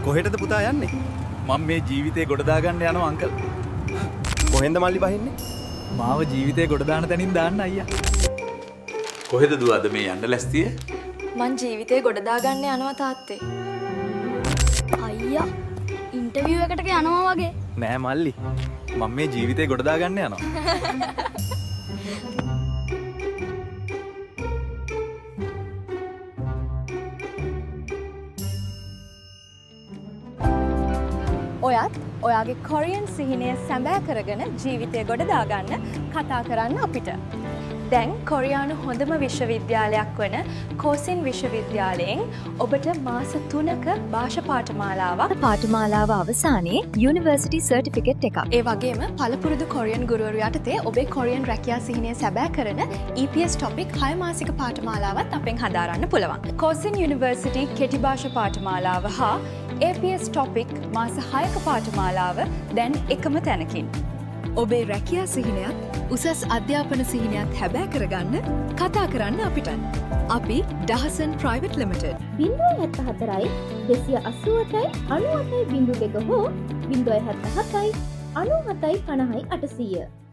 කොහෙටද පුතා යන්නේ? මම මේ ජීවිතේ ගොඩ දාගන්න යනවා අංකල්. කොහෙන්ද මල්ලි බහින්නේ? මාව ජීවිතේ ගොඩ දාන තැනින් දාන්න අයියා. කොහෙද දුව අද මේ යන්න ලැස්තිය? මං ජීවිතේ ගොඩ දාගන්න යනවා තාත්තේ. අයියා ඉන්ටර්විව් එකට යනවා වගේ. නෑ මල්ලි. මම මේ ජීවිතේ ගොඩ දාගන්න යනවා. ඔයත් ඔයාගේ කොරියන් සිහිනය සැබෑ කරගෙන ජීවිතය ගොඩ දාගන්න කතා කරන්න අපිට. දැන් කොරියානු හොඳම විශ්වවිද්‍යාලයක් වන කෝසින් විශ්වවිද්‍යාලයෙන් ඔබට මාස 3ක භාෂා පාඨමාලාව අවසානයේ යුනිවර්සිටි සර්ටිෆිකට් එකක්. ඒ වගේම පළපුරුදු කොරියන් ගුරුවරු යටතේ ඔබේ කොරියන් රැකියා සිහිනය සැබෑ කරන EPS ටොපික් 6 මාසික පාඨමාලාවත් අපෙන් හදාරන්න පුළුවන්. කෝසින් යුනිවර්සිටි කෙටි භාෂා පාඨමාලාව හා APS ටොපික් මාස 6ක පාඨමාලාව දැන් එකම තැනකින්. ඔබේ රැකියා සිහිනයත් උසස් අධ්‍යාපන සිහිනයත් හැබෑ කරගන්න කතා කරන්න අපිට. අපි ඩහසන් ප්‍රයිවට් ලිමිටඩ් 074යි 288යි 98.2 හෝ 077යි 97යි 50යි 800